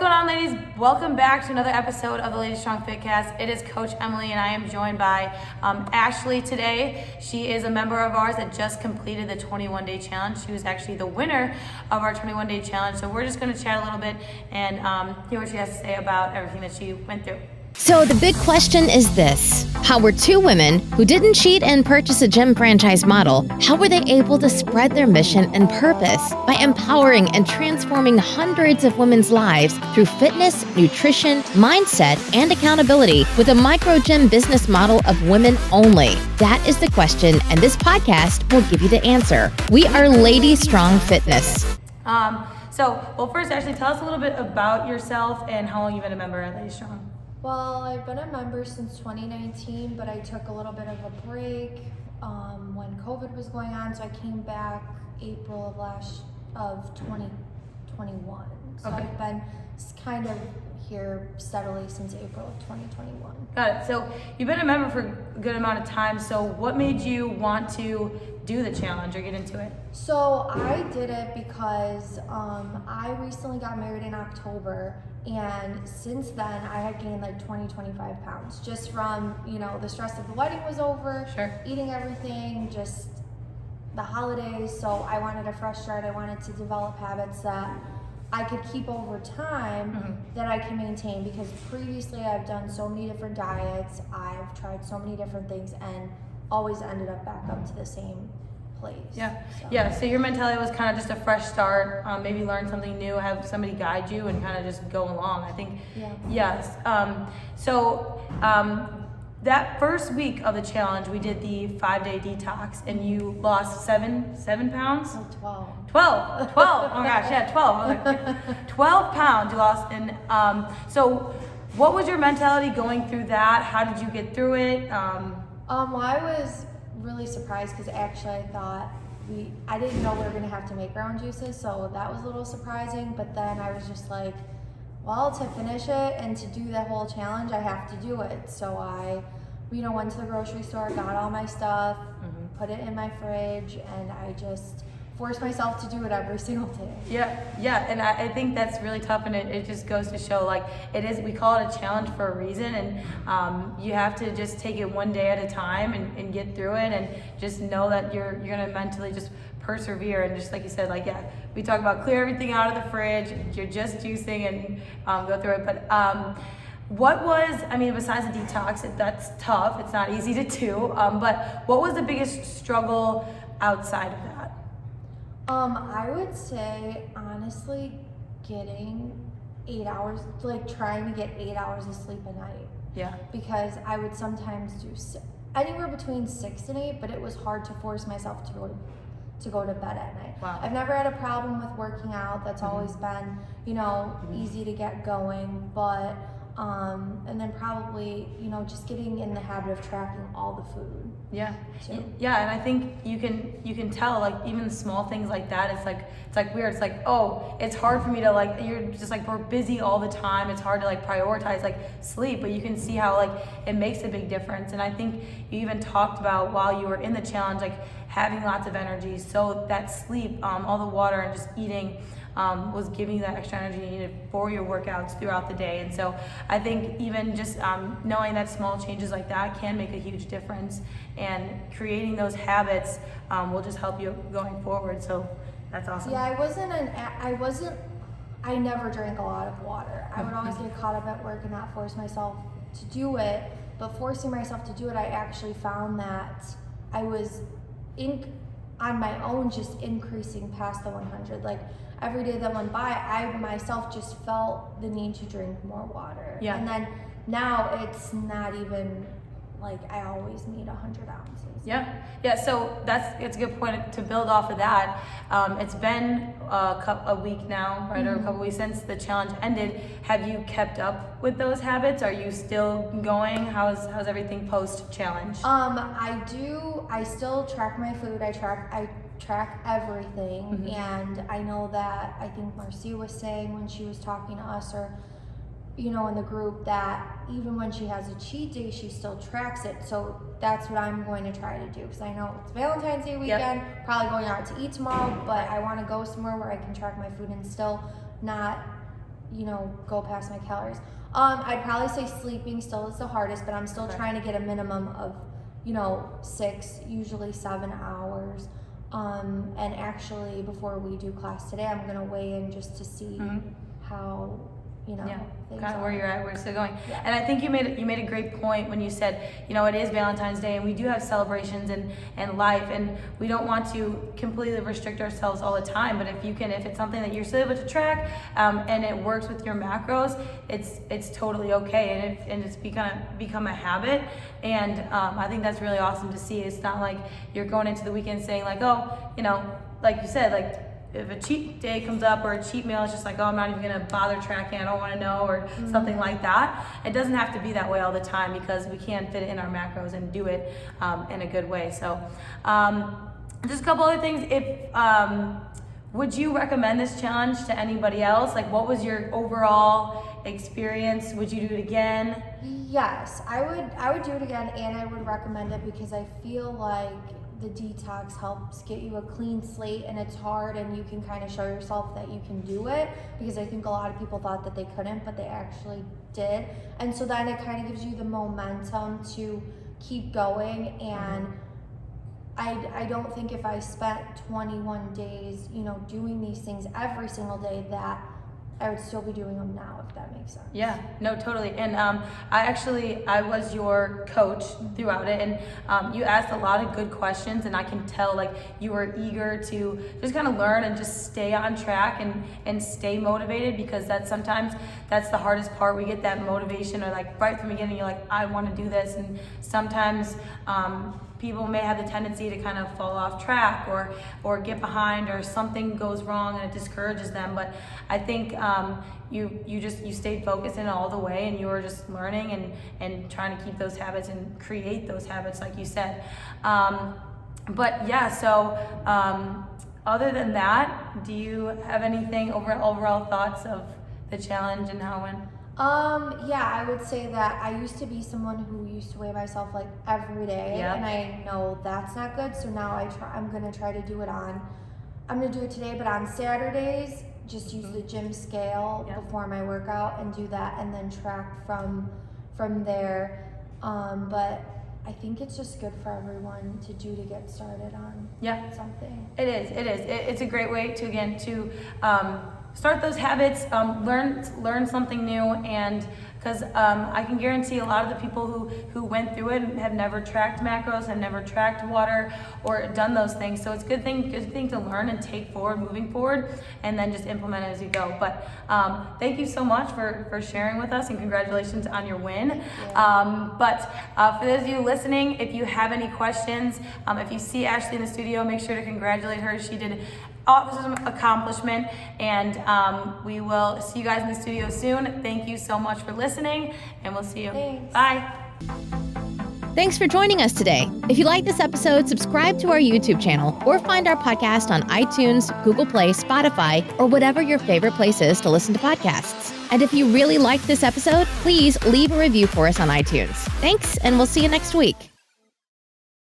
going on, ladies? Welcome back to another episode of the Lady Strong Fitcast. It is Coach Emily, and I am joined by Ashley today. She is a member of ours that just completed the 21-day challenge. She was actually the winner of our 21-day challenge. So we're just going to chat a little bit and hear what she has to say about everything that she went through. So the big question is this: how were two women who didn't cheat and purchase a gym franchise model, how were they able to spread their mission and purpose by empowering and transforming hundreds of women's lives through fitness, nutrition, mindset, and accountability with a micro gym business model of women only? That is the question, and this podcast will give you the answer. We are Lady Strong Fitness. Well, first, Ashley, tell us a little bit about yourself and how long you've been a member at Lady Strong. Well, I've been a member since 2019, but I took a little bit of a break when COVID was going on, so I came back April of 2021. So Okay. I've been kind of here steadily since April of 2021. Got it. So you've been a member for a good amount of time. So what made you want to do the challenge or get into it? So I did it because I recently got married in October, and since then I had gained like 25 pounds just from, the stress of the wedding was over, Sure. eating everything, just the holidays. So I wanted a fresh start. I wanted to develop habits that I could keep over time, that I can maintain, because previously I've done so many different diets, I've tried so many different things, and always ended up back up to the same place. So your mentality was kind of just a fresh start, maybe learn something new, have somebody guide you, and kind of just go along. I think. Yes. That first week of the challenge, we did the 5-day detox, and you lost seven pounds. Oh, 12. Oh my gosh, yeah, 12. I was like, 12 pounds you lost. And so what was your mentality going through that? How did you get through it? Well, I was really surprised because actually I thought I didn't know we were going to have to make our own juices, so that was a little surprising. But then I was just like, well, to finish it and to do the whole challenge, I have to do it. So I, went to the grocery store, got all my stuff, put it in my fridge, and I just forced myself to do it every single day. Yeah, and I think that's really tough, and it just goes to show, like, we call it a challenge for a reason, and you have to just take it one day at a time and get through it, and just know that you're gonna mentally just persevere, and just like you said, we talk about clear everything out of the fridge, you're just juicing and go through it. But besides the detox, that's tough, it's not easy to do, but what was the biggest struggle outside of that? I would say, honestly, getting 8 hours, trying to get 8 hours of sleep a night. Yeah. Because I would sometimes do anywhere between 6 and 8, but it was hard to force myself to go to bed at night. Wow. I've never had a problem with working out. That's always been, easy to get going, but and then probably, just getting in the habit of tracking all the food. Yeah. Too. Yeah, and I think you can tell, even the small things like that, it's weird. It's it's hard for me to, you're just we're busy all the time. It's hard to prioritize sleep, but you can see how it makes a big difference. And I think you even talked about, while you were in the challenge, having lots of energy, so that sleep, all the water and just eating was giving you that extra energy you needed for your workouts throughout the day. And so I think even just knowing that small changes like that can make a huge difference, and creating those habits will just help you going forward. So that's awesome. Yeah, I never drank a lot of water. I would always get caught up at work and not force myself to do it, but forcing myself to do it, I actually found that I was on my own just increasing past the 100. Every day that went by, I myself just felt the need to drink more water. Yeah. And then now it's not even I always need 100 ounces. Yeah. So it's a good point to build off of that. It's been a week now, right, or a couple weeks since the challenge ended. Have you kept up with those habits? Are you still going? How's everything post challenge? I do. I still track my food. I track everything, and I know that, I think Marcia was saying when she was talking to us, or in the group, that even when she has a cheat day, she still tracks it. So that's what I'm going to try to do, because I know it's Valentine's Day weekend, probably going out to eat tomorrow, but I want to go somewhere where I can track my food and still not go past my calories. I'd probably say sleeping still is the hardest, but I'm still trying to get a minimum of 6, usually 7 hours. And actually before we do class today, I'm gonna weigh in just to see how kind of where you're at, where it's still going. Yeah. And I think you made a great point when you said, it is Valentine's Day and we do have celebrations and life, and we don't want to completely restrict ourselves all the time. But if it's something that you're still able to track and it works with your macros, it's totally okay, and it's become a habit. And I think that's really awesome to see. It's not like you're going into the weekend saying like, like you said, like, if a cheat day comes up or a cheat meal, it's just like, I'm not even gonna bother tracking, I don't wanna know, or something like that. It doesn't have to be that way all the time, because we can fit it in our macros and do it in a good way. So just a couple other things. Would you recommend this challenge to anybody else? Like, what was your overall experience? Would you do it again? Yes, I would do it again, and I would recommend it because I feel like the detox helps get you a clean slate, and it's hard, and you can kind of show yourself that you can do it, because I think a lot of people thought that they couldn't, but they actually did. And so then it kind of gives you the momentum to keep going. And I don't think if I spent 21 days, doing these things every single day, that I would still be doing them now, if that makes sense. Yeah, no, totally. And I was your coach throughout it, and you asked a lot of good questions, and I can tell like you were eager to just kind of learn and just stay on track and stay motivated, because that's the hardest part. We get that motivation, or like right from the beginning, you're like, I want to do this, and sometimes people may have the tendency to kind of fall off track or get behind, or something goes wrong and it discourages them. But I think you stayed focused in it all the way, and you were just learning and trying to keep those habits and create those habits, like you said. But yeah, so other than that, do you have anything overall thoughts of the challenge and how it went? Yeah, I would say that I used to be someone who used to weigh myself like every day, and I know that's not good. So now I'm gonna try to do it I'm gonna do it today, but on Saturdays, just use the gym scale before my workout and do that, and then track from there. But I think it's just good for everyone to do to get started on something. It is. It's a great way to start those habits, learn something new, and because I can guarantee a lot of the people who went through it have never tracked macros, have never tracked water or done those things. So it's a good thing to learn and take moving forward, and then just implement it as you go. But thank you so much for sharing with us, and congratulations on your win. But for those of you listening, if you have any questions, if you see Ashley in the studio, make sure to congratulate her. She did awesome accomplishment, and we will see you guys in the studio soon. Thank you so much for listening, and we'll see you. Thanks. Bye. Thanks for joining us today. If you like this episode, subscribe to our YouTube channel or find our podcast on iTunes, Google Play, Spotify, or whatever your favorite place is to listen to podcasts. And if you really liked this episode, please leave a review for us on iTunes. Thanks, and we'll see you next week.